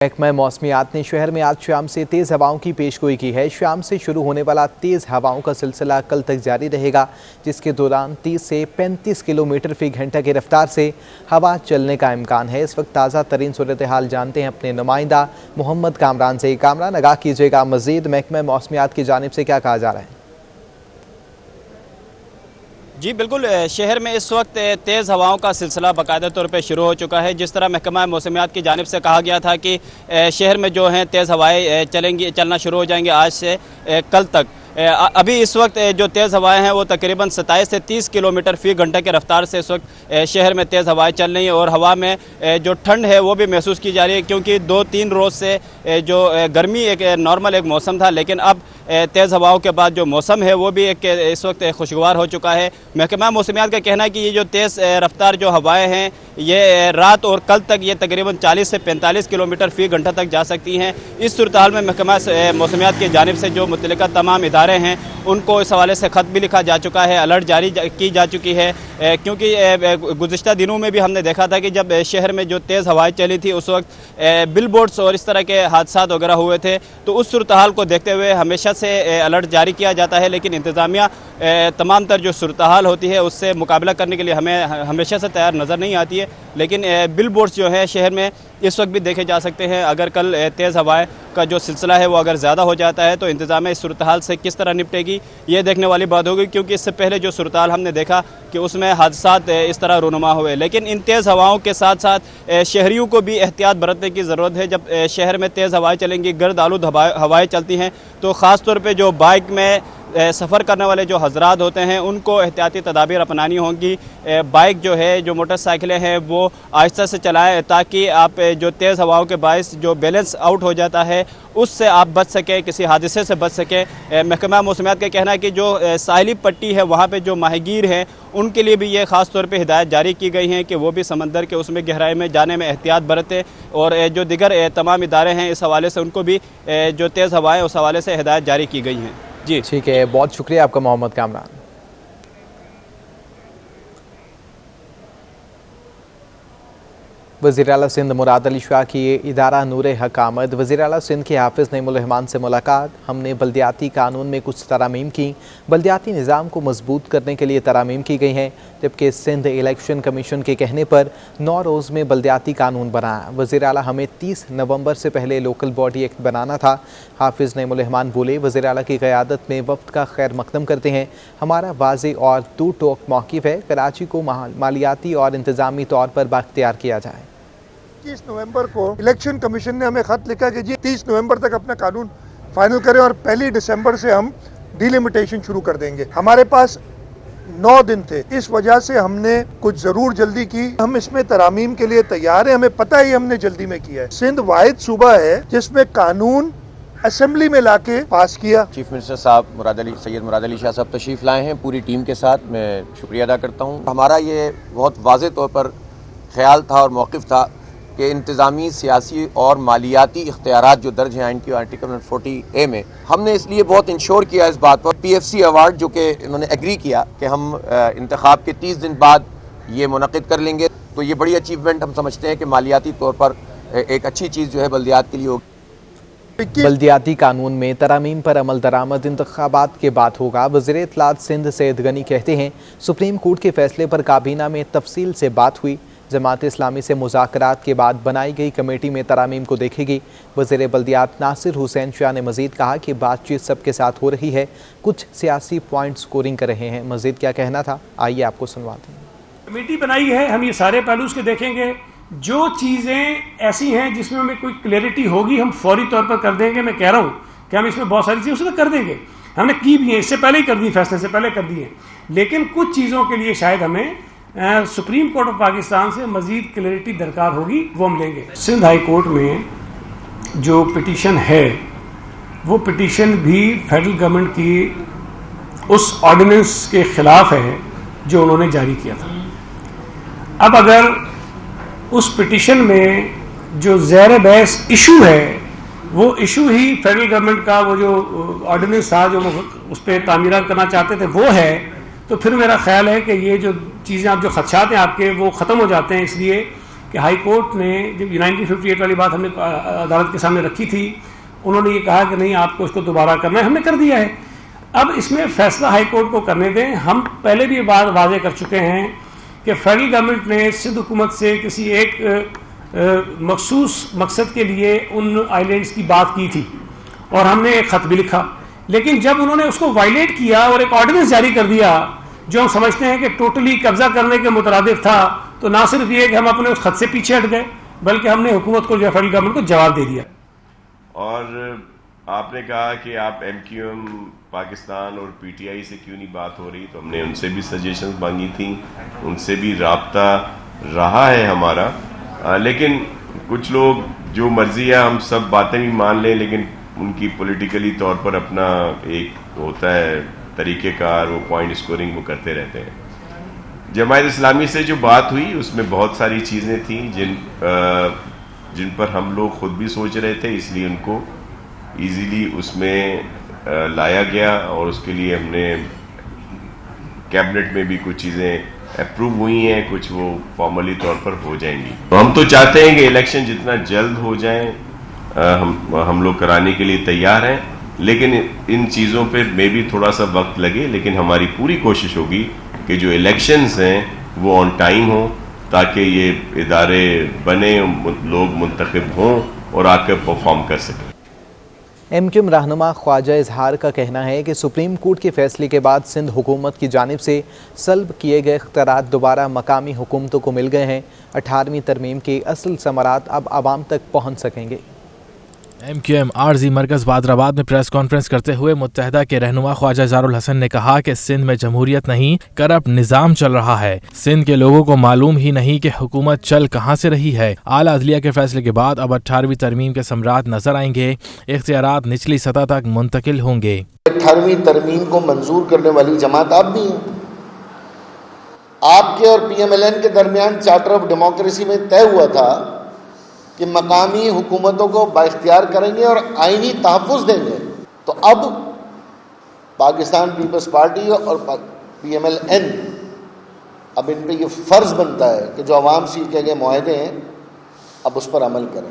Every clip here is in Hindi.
महकमा मौसमियात ने शहर में आज शाम से तेज़ हवाओं की पेशगोई की है। शाम से शुरू होने वाला तेज़ हवाओं का सिलसिला कल तक जारी रहेगा, जिसके दौरान 30 से 35 किलोमीटर फी घंटा की रफ्तार से हवा चलने का इम्कान है। इस वक्त ताज़ा तरीन सूरत हाल जानते हैं अपने नुमाइंदा मोहम्मद कामरान से। कामरान, आगाह कीजिएगा, मज़ीद महकमा मौसमियात की जानिब से क्या कहा जा रहा है? जी बिल्कुल, शहर में इस वक्त तेज़ हवाओं का सिलसिला बाकायदा तौर पे शुरू हो चुका है। जिस तरह महकमा मौसमियात की जानिब से कहा गया था कि शहर में जो हैं तेज़ हवाएं चलना शुरू हो जाएंगी आज से कल तक। अभी इस वक्त जो तेज़ हवाएं हैं वो तकरीबन 27 से 30 किलोमीटर फी घंटा की रफ्तार से इस वक्त शहर में तेज़ हवाएं चल रही हैं और हवा में जो ठंड है वो भी महसूस की जा रही है, क्योंकि 2-3 रोज़ से जो गर्मी एक नॉर्मल एक मौसम था, लेकिन अब तेज़ हवाओं के बाद जो मौसम है वो भी एक इस वक्त खुशगवार हो चुका है। महकमा मौसमियात का कहना है कि ये जो तेज़ रफ्तार जो हवाएं हैं ये रात और कल तक ये तकरीबन 40 से 45 किलोमीटर फी घंटा तक जा सकती हैं। इस सूरत हाल में महकमा मौसमियात की जानिब से जो मुतल्लिका तमाम इदारे हैं उनको इस हवाले से ख़त भी लिखा जा चुका है, अलर्ट जारी की जा चुकी है, क्योंकि गुज़िश्ता दिनों में भी हमने देखा था कि जब शहर में जो तेज़ हवाएं चली थी उस वक्त बिल बोर्ड्स और इस तरह के हादसा वगैरह हुए थे। तो उस सूरत हाल को देखते हुए हमेशा से अलर्ट जारी किया जाता है, लेकिन इंतज़ामिया तमाम तर जो सूरत हाल होती है उससे मुकाबला करने के लिए हमें हमेशा से तैयार नज़र नहीं आती है। लेकिन बिल बोर्ड्स जो है शहर में इस वक्त भी देखे जा सकते हैं। अगर कल तेज़ हवाएं का जो सिलसिला है वो अगर ज़्यादा हो जाता है तो इंतज़ामिया इस सूरत हाल से किस तरह निपटेगी ये देखने वाली बात होगी, क्योंकि इससे पहले जो सूरत हाल हमने देखा कि उसमें हादसात इस तरह रूनुमा हुए। लेकिन इन तेज़ हवाओं के साथ साथ शहरियों को भी एहतियात बरतने की ज़रूरत है। जब शहर में तेज़ हवाएं चलेंगी, गर्द आलूद हवाएं चलती हैं, तो ख़ास तौर पर जो बाइक में सफ़र करने वाले जो हजरात होते हैं उनको एहतियाती तदाबीर अपनानी होंगी। बाइक जो है, जो मोटरसाइकिलें हैं वो आहिस्ता से चलाएं, ताकि आप जो तेज़ हवाओं के बायस जो बैलेंस आउट हो जाता है उससे आप बच सकें, किसी हादसे से बच सकें। महकमा मौसमियात का कहना है कि जो साहिली पट्टी है वहाँ पे जो माहीगीर हैं उनके लिए भी ये ख़ास तौर पे हिदायत जारी की गई हैं कि वो भी समंदर के उसमें गहराई में जाने में एहतियात बरतें, और जो दिगर तमाम इदारे हैं इस हवाले से उनको भी जो तेज़ हवाएँ उस हवाले से हिदायत जारी की गई हैं। जी ठीक है, बहुत शुक्रिया आपका मोहम्मद कामरान। वज़ीर आला सिंध मुराद अली शाह की इदारा नूर हक आमद। वज़ीर आला सिंध के हाफिज़ नईमुल रहमान से मुलाकात। हमने बल्दियाती कानून में कुछ तरामीम की। बल्दियाती निज़ाम को मजबूत करने के लिए तरामीम की गई हैं, जबकि सिंध इलेक्शन कमीशन के कहने पर 9 रोज़ में बल्दियाती कानून बनाया। वज़ीर आला हमें 30 नवंबर से पहले लोकल बॉडी एक्ट बनाना था। हाफिज़ नईमुल रहमान बोले, वज़ीर आला की क़यादत में वफ़द का खैर मकदम करते हैं। हमारा वाज़े और टू टोक मौक़िफ़ है, कराची को मालियाती और इंतज़ामी तौर पर बाख्तियार किया जाए। 21 नवंबर को इलेक्शन कमीशन ने हमें खत लिखा कि जी 30 नवंबर तक अपना कानून फाइनल करें और 1 दिसंबर से हम डिलिमिटेशन शुरू कर देंगे। हमारे पास 9 दिन थे, इस वजह से हमने कुछ जरूर जल्दी की। हम इसमें तरामीम के लिए तैयार हैं, हमें पता है हमने जल्दी में किया है। सिंध वाहिद सूबा है जिसमें कानून असेंबली में लाके पास किया। चीफ मिनिस्टर साहब सैयद मुराद अली शाह साहब तशरीफ लाए हैं पूरी टीम के साथ, मैं शुक्रिया अदा करता हूँ। हमारा ये बहुत वाज़े तौर पर ख्याल था और मौक़िफ़ था कि इंतज़ामी, सियासी और मालियाती इख्तियारात जो दर्ज हैं आइन की आर्टिकल 40A में, हमने इसलिए बहुत इंश्योर किया इस बात पर। PFC अवार्ड जो कि इन्होंने एग्री किया कि हम इंतखाब के 30 दिन बाद ये मुनक़िद कर लेंगे, तो ये बड़ी अचीवमेंट हम समझते हैं कि मालियाती तौर पर एक अच्छी चीज़ जो है बल्दियात के लिए होगी। बल्दियाती कानून में तरामीम पर अमल दरामद इंतखाबात के बाद होगा। वज़ीर इत्तलात सिंध सैयद गनी कहते हैं, सुप्रीम कोर्ट के फैसले पर काबीना में तफसील से बात हुई। जमात इस्लामी से मुज़ाकरात के बाद बनाई गई कमेटी में तरामीम को देखेगी। वज़ीर बल्दियात नासिर हुसैन शाह ने मज़ीद कहा कि बातचीत सबके साथ हो रही है, कुछ सियासी पॉइंट स्कोरिंग कर रहे हैं। मज़ीद क्या कहना था, आइए आपको सुनवाते हैं। कमेटी बनाई है, हम ये सारे पहलू के देखेंगे। जो चीज़ें ऐसी हैं जिसमें हमें कोई क्लैरिटी होगी हम फौरी तौर पर कर देंगे। मैं कह रहा हूँ कि हम इसमें बहुत सारी चीज़ें उसमें कर देंगे, हमने की भी है, इससे पहले ही कर दी, फैसले से पहले कर दी है। लेकिन कुछ चीज़ों के लिए शायद हमें सुप्रीम कोर्ट ऑफ पाकिस्तान से मजीद क्लैरिटी दरकार होगी, वो हम लेंगे। सिंध हाई कोर्ट में जो पिटीशन है वो पिटीशन भी फेडरल गवर्नमेंट की उस ऑर्डिनेंस के ख़िलाफ़ है जो उन्होंने जारी किया था। अब अगर उस पिटीशन में जो ज़ेर बहस इशू है वो इशू ही फेडरल गवर्नमेंट का वो जो ऑर्डिनेंस था जो उस पर तामीरात करना चाहते थे वो है, तो फिर मेरा ख्याल है कि ये जो चीज़ें आप जो खदशात हैं आपके वो ख़त्म हो जाते हैं। इसलिए कि हाई कोर्ट ने जब 1958 वाली बात हमने अदालत के सामने रखी थी, उन्होंने ये कहा कि नहीं आपको इसको दोबारा करना है, हमने कर दिया है। अब इसमें फैसला हाई कोर्ट को करने दें। हम पहले भी ये बात वाजे कर चुके हैं कि फेडरल गवर्नमेंट ने सिंध हुकूमत से किसी एक मखसूस मकसद के लिए उन आइलैंड्स की बात की थी और हमने एक ख़त भी लिखा, लेकिन जब उन्होंने उसको वायलेट किया और एक ऑर्डिनेंस जारी कर दिया जो हम समझते हैं कि टोटली कब्जा करने के मुतरादिफ था, तो ना सिर्फ ये कि हम अपने उस खत से पीछे हट गए, बल्कि हमने हुकूमत को, जो फेडरल गवर्नमेंट को जवाब दे दिया। और आपने कहा कि आप MQM पाकिस्तान और PTI से क्यों नहीं बात हो रही, तो हमने उनसे भी सजेशंस मांगी थी, उनसे भी राब्ता रहा है हमारा। लेकिन कुछ लोग जो मर्जी है हम सब बातें भी मान लें, लेकिन उनकी पॉलिटिकली तौर पर अपना एक होता है तरीक़ेकार, वो पॉइंट स्कोरिंग वो करते रहते हैं। जमात इस्लामी से जो बात हुई उसमें बहुत सारी चीज़ें थी जिन पर हम लोग खुद भी सोच रहे थे, इसलिए उनको इजीली उसमें लाया गया और उसके लिए हमने कैबिनेट में भी कुछ चीज़ें अप्रूव हुई हैं, कुछ वो फॉर्मली तौर पर हो जाएंगी। तो हम तो चाहते हैं कि इलेक्शन जितना जल्द हो जाए, हम लोग कराने के लिए तैयार हैं, लेकिन इन चीज़ों पे में भी थोड़ा सा वक्त लगे, लेकिन हमारी पूरी कोशिश होगी कि जो इलेक्शंस हैं वो ऑन टाइम हो, ताकि ये इदारे बने, लोग मुंतखब हों और आकर परफॉर्म कर सकें। MQM रहनुमा ख्वाजा इजहार का कहना है कि सुप्रीम कोर्ट के फैसले के बाद सिंध हुकूमत की जानिब से सल्ब किए गए इख्तियारात दोबारा मकामी हुकूमतों को मिल गए हैं। 18वीं तरमीम के असल समरात अब आवाम तक पहुँच सकेंगे। MQM आरजी मरकज़ बादराबाद में प्रेस कॉन्फ्रेंस करते हुए मुत्तहदा के रहनुमा ख्वाजा इजहारुल हसन ने कहा कि सिंध में जमहूरियत नहीं, करप्ट निज़ाम चल रहा है। सिंध के लोगों को मालूम ही नहीं कि हुकूमत चल कहाँ से रही है। आला अदलिया के फैसले के बाद अब 18वीं तरमीम के समरात नजर आएंगे, इख्तियारात निचली सतह तक मुंतकिल होंगे। 18वीं तरमीम को मंजूर करने वाली जमात आप भी हैं। आपके और PMLN के दरमियान चार्टर ऑफ डेमोक्रेसी में तय हुआ था कि मकामी हुकूमतों को बाइख्तियार करेंगे और आईनी तहफ़्फ़ुज़ देंगे। तो अब पाकिस्तान पीपल्स पार्टी और PMLN, अब इन पे ये फ़र्ज़ बनता है कि जो अवाम से किए गए मुआहदे हैं अब उस पर अमल करें।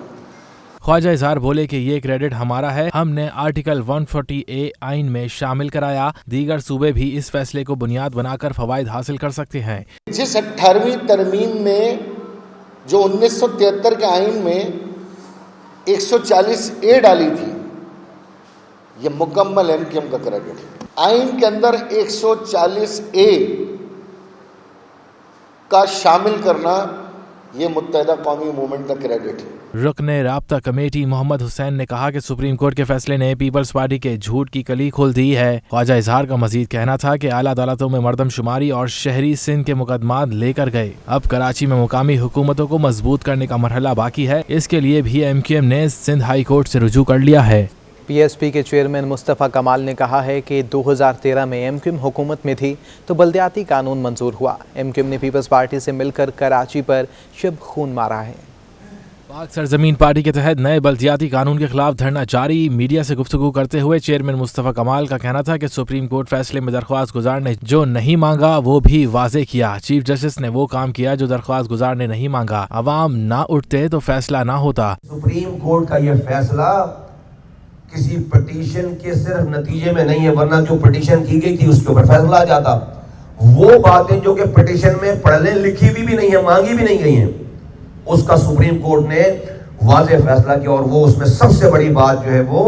ख्वाजा इजहार बोले कि ये क्रेडिट हमारा है, हमने आर्टिकल 140A आइन में शामिल कराया, दीगर सूबे भी इस फैसले को बुनियाद बनाकर फवाइद हासिल कर सकते हैं। जिस 18वीं तरमीम में जो 1973 के आइन में 140A डाली थी, ये मुकम्मल MQM का क्रेडिट है। आइन के अंदर 140A का शामिल करना ये मुत्तहदा कौमी मूवमेंट का क्रेडिट है। रुकने राब्ता कमेटी मोहम्मद हुसैन ने कहा कि सुप्रीम कोर्ट के फैसले ने पीपल्स पार्टी के झूठ की कली खोल दी है। ख्वाजा इजहार का मजीद कहना था कि आला अदालतों में मरदमशुमारी और शहरी सिंध के मुकदमात लेकर गए। अब कराची में मुकामी हुकूमतों को मजबूत करने का मरहला बाकी है, इसके लिए भी MQM ने सिंध हाई कोर्ट से रुजू कर लिया है। PSP के चेयरमैन मुस्तफ़ा कमाल ने कहा है कि 2013 में MQM हुकूमत में थी तो बल्दियाती कानून मंजूर हुआ। MQM ने पीपल्स पार्टी से मिलकर कराची पर शब खून मारा है। पाक सरजमीन पार्टी के तहत नए बल्दियाती कानून के खिलाफ धरना जारी। मीडिया से गुफ्तगू करते हुए चेयरमैन मुस्तफ़ा कमाल का कहना था कि सुप्रीम कोर्ट फैसले में दरख्वास्त गुजार ने जो नहीं मांगा वो भी वाजे किया। चीफ जस्टिस ने वो काम किया जो दरख्वास्त गुजार ने नहीं मांगा। अवाम ना उठते तो फैसला ना होता। सुप्रीम कोर्ट का यह फैसला किसी पटिशन के सिर्फ नतीजे में नहीं है, वरना जो पटिशन की गई थी उसके ऊपर फैसला आ जाता। वो बातें जो कि पटिशन में पढ़ने लिखी भी नहीं है, मांगी भी नहीं गई हैं, उसका सुप्रीम कोर्ट ने वाज़ेह फैसला किया। और वो उसमें सबसे बड़ी बात जो है वो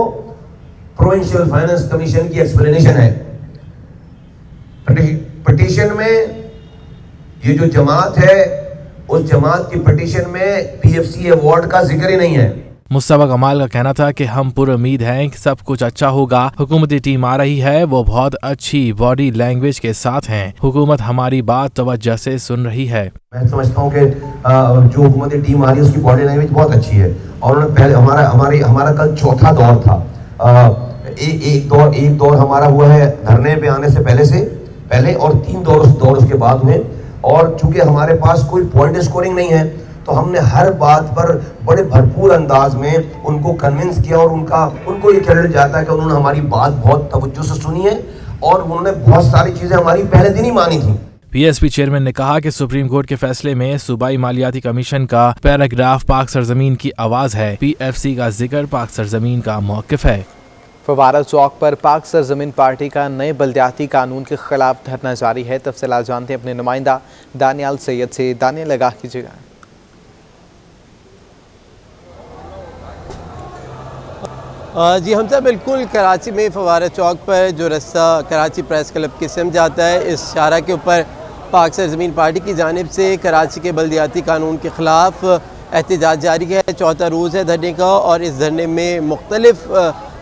प्रोविंशियल फाइनेंस कमीशन की एक्सप्लेनेशन है। पटिशन में ये जो जमात है उस जमात की पटिशन में PFC अवार्ड का जिक्र ही नहीं है। मुस्तफ़ा कमाल का कहना था कि हम पूरी उम्मीद हैं कि सब कुछ अच्छा होगा। हुकूमती टीम आ रही है, वो बहुत अच्छी बॉडी लैंग्वेज के साथ हैं। हुकूमत हमारी बात तवज्जो से सुन रही है। मैं समझता हूँ कि जो हुकूमती टीम आ रही है उसकी बॉडी लैंग्वेज बहुत अच्छी है। और उन्होंने पहले हमारा कल चौथा दौर था। एक दौर हमारा हुआ है धरने पे आने से पहले और 3 दौर उसके बाद हुए। और चूंकि हमारे पास कोई पॉइंट स्कोरिंग नहीं है तो हमने हर बात पर बड़े भरपूर अंदाज में उनको कन्विंस किया और उनको ये क्रेडिट जाता है कि उन्होंने हमारी बात बहुत तवज्जो से सुनी है और उन्होंने बहुत सारी चीजें हमारी पहले दिन ही मानी थी। पीएसपी चेयरमैन ने कहा कि सुप्रीम कोर्ट के फैसले में सूबाई मालियाती कमीशन का पैराग्राफ पाक सरजमीन की आवाज है। पीएफसी का जिक्र पाक सरजमीन का मौक़िफ़ है। फवारा चौक पर पाक सरजमीन पार्टी का नए बल्दियाती कानून के खिलाफ धरना जारी है। तफसीलात जानते हैं अपने नुमाइंदा दानियाल सैयद से। दानियाल, आगाह कीजिएगा। जी हमजा, बिल्कुल कराची में फवारा चौक पर जो रास्ता कराची प्रेस क्लब की सिमत जाता है, इस शाहरा के ऊपर पाक सरजमीन पार्टी की जानिब से कराची के बल्दियाती कानून के ख़िलाफ़ एहतजाज जारी है। चौथा रोज़ है धरने का और इस धरने में मुख्तलिफ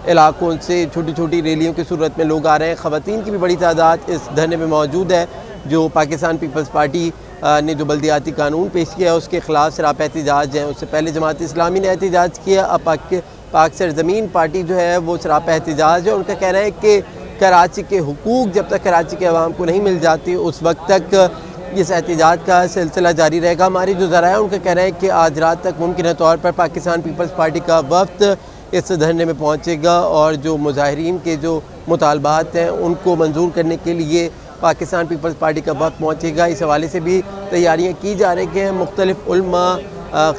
इलाकों से छोटी छोटी रैलियों की सूरत में लोग आ रहे हैं। ख़वातीन की भी बड़ी तादाद इस धरने में मौजूद है। जो पाकिस्तान पीपल्स पार्टी ने जो बल्दियाती कानून पेश किया है उसके ख़िलाफ़ सरापा एहतजाज है। उससे पहले जमात इस्लामी ने एहतजाज किया। अब पाक सरजमीन पार्टी जो है वो सरापा एहतजाज है। उनका कहना है कि कराची के हुकूक जब तक कराची के अवाम को नहीं मिल जाती उस वक्त तक इस एहतजाज का सिलसिला जारी रहेगा। हमारी जो ज़रा है उनका कहना है कि आज रात तक मुमकिन तौर पर पाकिस्तान पीपल्स पार्टी का वफ्द इस धरने में पहुँचेगा और जो मुजाहिरीन के जो मुतालबात हैं उनको मंजूर करने के लिए पाकिस्तान पीपल्स पार्टी का वफ्द पहुँचेगा। इस हवाले से भी तैयारियाँ की जा रही हैं। मुख्तलिफ उलमा,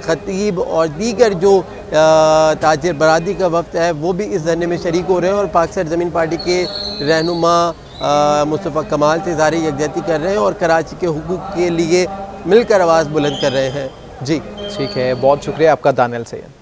ख़तीब और दीगर जो ताजिर बरादरी का वक्त है वो भी इस धरने में शरीक हो रहे हैं और पाक सरजमीन पार्टी के रहनुमा मुस्तफ़ा कमाल से ज़ाहिर यकजहती कर रहे हैं और कराची के हुकूक के लिए मिलकर आवाज़ बुलंद कर रहे हैं। जी ठीक है, बहुत शुक्रिया आपका दानियाल सैयद।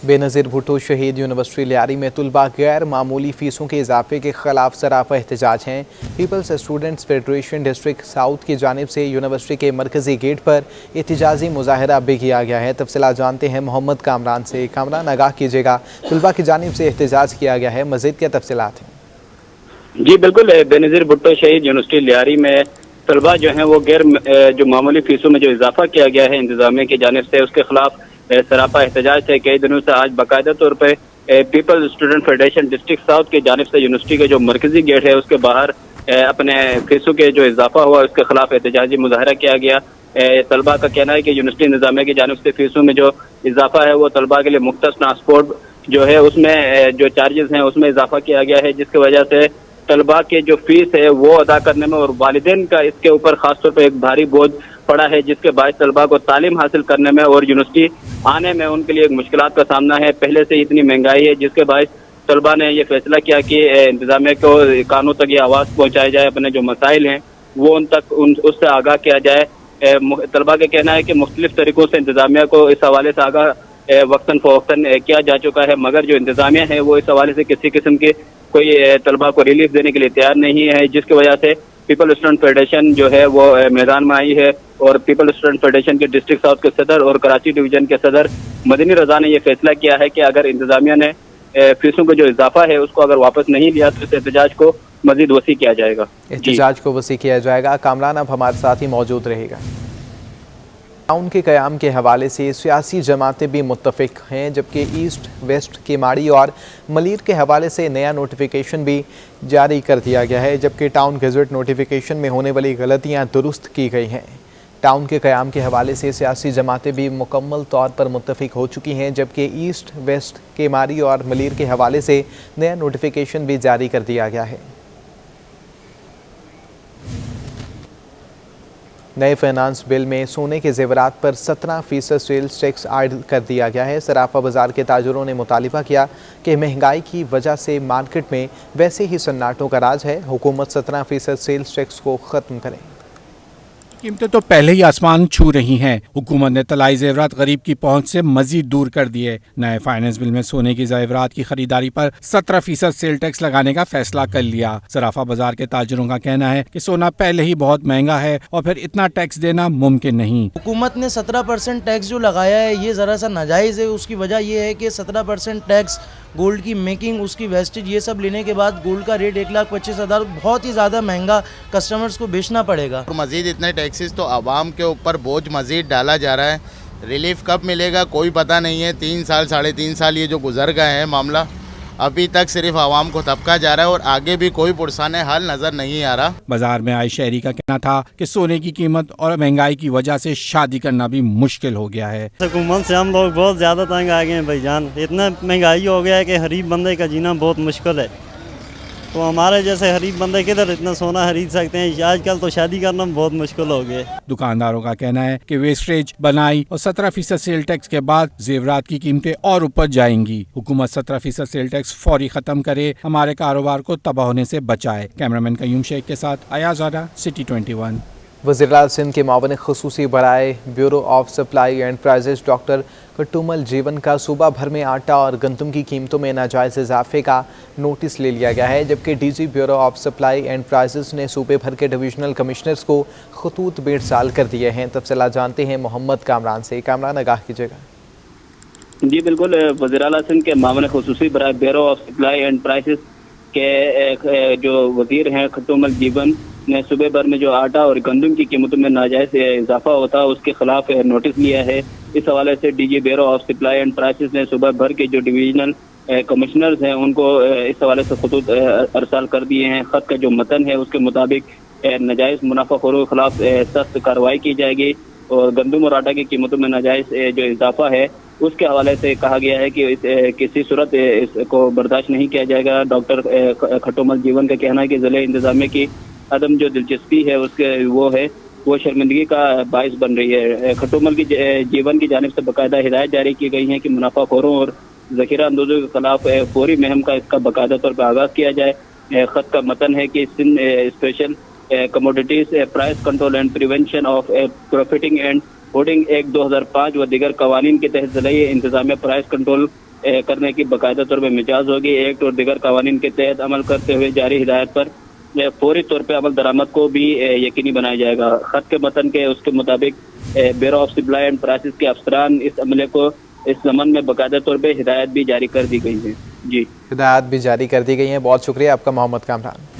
बेनज़ीर भुट्टो शहीद यूनिवर्सिटी लियारी में तुलबा गैर मामूली फ़ीसों के इजाफे के ख़िलाफ़ सरापा एहतजाज हैं। Peoples students federation district south की जानिब से यूनिवर्सिटी के मरकज़ी गेट पर एहतजाजी मुजाहरा भी किया गया है। तफसीलात जानते हैं मोहम्मद कामरान से। कामरान, आगाह कीजिएगा, तुलबा की जानिब से एहतजाज किया गया है, मज़ीद क्या तफसीलात हैं? जी बिल्कुल, बेनज़ीर भुट्टो शहीद यूनिवर्सिटी लियारी में तलबा जो हैं वो गैर जो मामूली फ़ीसों में जो इजाफा किया गया है इंतज़ामिया की जानिब से उसके खिलाफ सरापा एहतजाज है। कई दिनों से आज बाकायदा तौर पर peoples student federation district south की जानिब से यूनिवर्सिटी के जो मरकजी गेट है उसके बाहर अपने फीसों के जो इजाफा हुआ उसके खिलाफ एहतजाजी मुजाहरा किया गया। तलबा का कहना है कि यूनिवर्सिटी इंतजामिया की जानिब से फीसों में जो इजाफा है वो तलबा के लिए मुख्तस ट्रांसपोर्ट जो है उसमें जो चार्जेस हैं उसमें इजाफा किया गया है, जिसकी वजह से तलबा के जो फीस है वो अदा करने में और वालिदैन का इसके ऊपर खासतौर पर एक भारी बोझ पड़ा है, जिसके बाद तलबा को तालीम हासिल करने में और यूनिवर्सिटी आने में उनके लिए एक मुश्किलात का सामना है। पहले से इतनी महंगाई है जिसके बाद तलबा ने यह फैसला किया कि इंतजामिया को कानून तक ये आवाज़ पहुँचाई जाए, अपने जो मसाइल हैं वो उन तक उससे आगाह किया जाए। तलबा का कहना है कि मुख्तलिफ तरीक़ों से इंतजामिया को इस हवाले से आगाह वक्तन फ़वक्तन किया जा चुका है, मगर जो इंतजामिया है वो इस हवाले से किसी किस्म के कोई तलबा को रिलीफ देने के लिए तैयार नहीं है, जिसकी वजह से पीपल स्टूडेंट फेडरेशन जो है वो मैदान में आई है और पीपल स्टूडेंट फेडरेशन के डिस्ट्रिक्ट साउथ के सदर और कराची डिवीजन के सदर मदनी रजा ने यह फैसला किया है कि अगर इंतजामिया ने फीसों का जो इजाफा है उसको अगर वापस नहीं लिया तो इस एहतजाज को मजीद वसी किया जाएगा। एहतजाज को वसी किया जाएगा। कामरान अब हमारे साथ ही मौजूद रहेगा। टाउन के क़याम के हवाले से सियासी जमातें भी मुत्तफ़िक हैं, जबकि ईस्ट वेस्ट केमाड़ी और मलीर के हवाले से नया नोटिफिकेशन भी जारी कर दिया गया है, जबकि टाउन गज़ट नोटिफिकेशन में होने वाली गलतियां दुरुस्त की गई हैं। टाउन के क़याम के हवाले से सियासी जमातें भी मुकम्मल तौर पर मुत्तफ़िक हो चुकी हैं, जबकि ईस्ट वेस्ट केमाड़ी और मलीर के हवाले से नया नोटिफिकेशन भी जारी कर दिया गया है। नए फाइनेंस बिल में सोने के जेवरात पर 17% सेल्स टैक्स ऐड कर दिया गया है। सराफा बाजार के ताजरों ने मुतालिबा किया कि महंगाई की वजह से मार्केट में वैसे ही सन्नाटों का राज है, हुकूमत 17% सेल्स टैक्स को ख़त्म करे। कीमतें तो पहले ही आसमान छू रही हैं। हुकूमत ने तलाई जेवरात गरीब की पहुंच से मजीद दूर कर दिए। नए फाइनेंस बिल में सोने की जेवरात की खरीदारी पर 17% सेल टैक्स लगाने का फैसला कर लिया। सराफा बाजार के ताजरों का कहना है कि सोना पहले ही बहुत महंगा है और फिर इतना टैक्स देना मुमकिन नहीं। हुकूमत ने 17% टैक्स जो लगाया है ये ज़रा सा नाजायज़ है। उसकी वजह यह है कि 17% टैक्स गोल्ड की मेकिंग, उसकी वेस्टेज, ये सब लेने के बाद गोल्ड का रेट 1,25,000 बहुत ही ज़्यादा महंगा कस्टमर्स को बेचना पड़ेगा। मज़ीद इतने टैक्सेस तो आवाम के ऊपर बोझ मज़ीद डाला जा रहा है। रिलीफ कब मिलेगा कोई पता नहीं है। 3 साल 3.5 साल ये जो गुजर गए हैं मामला, अभी तक सिर्फ आवाम को तबका जा रहा है और आगे भी कोई पुरसान हल नज़र नहीं आ रहा। बाजार में आई शहरी का कहना था कि सोने की कीमत और महंगाई की वजह से शादी करना भी मुश्किल हो गया है। हुकूमत से हम लोग बहुत ज़्यादा तंग आ गए हैं भाईजान। इतना महंगाई हो गया है कि गरीब बंदे का जीना बहुत मुश्किल है। तो हमारे जैसे गरीब बंदे किधर इतना सोना खरीद सकते हैं। आजकल तो शादी करना बहुत मुश्किल हो गया। दुकानदारों का कहना है कि वेस्टेज, बनाई और 17% सेल टैक्स के बाद जेवरात की कीमतें और ऊपर जाएंगी। हुकूमत 17% सेल टैक्स फौरी खत्म करे, हमारे कारोबार को तबाह होने से बचाए। कैमरामैन कयूम शेख के साथ अयाज आदा, सिटी 21। वज़ीर-ए-आला सिंध के मावन ख़ुसूसी बराए bureau of supply and prices doctor Kattumal Jeevan का सूबा भर में आटा और गंदम की कीमतों में नाजायज़ इजाफे का नोटिस ले लिया गया है, जबकि DG bureau of supply and prices ने सूबे भर के डिविजनल कमिश्नर्स को खतूत बेड़साल कर दिए हैं। तफसीला जानते हैं मोहम्मद कामरान से। कामरान, आगाह कीजिएगा। जी बिल्कुल, वज़ीर-ए-आला सिंध के मावन ख़ुसूसी बराए bureau of supply and prices के जो वज़ीर हैं कट्टुमल जीवन ने सूबे भर में जो आटा और गंदम की कीमतों में नाजायज़ इजाफा होता है उसके खिलाफ नोटिस लिया है। इस हवाले से DG bureau of supply and prices ने सूबा भर के जो डिवीजनल कमिश्नर्स हैं उनको इस हवाले से खतूत अरसाल कर दिए हैं। ख़त का जो मतन है उसके मुताबिक नाजायज़ मुनाफाखोरों के खिलाफ सख्त कार्रवाई की जाएगी और गंदम और आटा की कीमतों में नाजायज़ जो इजाफा है उसके हवाले से कहा गया है कि किसी सूरत इसको बर्दाश्त नहीं किया जाएगा। डॉक्टर कट्टुमल जीवन का कहना है कि ज़िले इंतज़ामिया की अदम जो दिलचस्पी है उसके वो शर्मिंदगी का बायस बन रही है। कट्टुमल की जीवन की जानिब से बाकायदा हिदायत जारी की गई है कि मुनाफाखोरों और ज़ख़ीरा अंदोज़ों के खिलाफ फौरी मुहिम का इसका बाकायदा तौर पर आगाज़ किया जाए। ख़त का मतन है कि special commodities price control and prevention of profiting and hoarding act 2005 व दीगर कवानीन के तहत ज़िले इंतज़ामिया प्राइस कंट्रोल करने की बाकायदा तौर पर मिजाज होगी। एक्ट और दीगर कवानीन के तहत अमल करते हुए जारी हिदायत पर फौरी तौर पर अमल दरामद को भी यकीनी बनाया जाएगा। ख़त के मतन के उसके मुताबिक bureau of supply and prices के अफसरान इस अमले को इस ज़मन में बाकायदा तौर पर हिदायत भी जारी कर दी गई है। जी, हिदायत भी जारी कर दी गई है। बहुत शुक्रिया आपका मोहम्मद कामरान।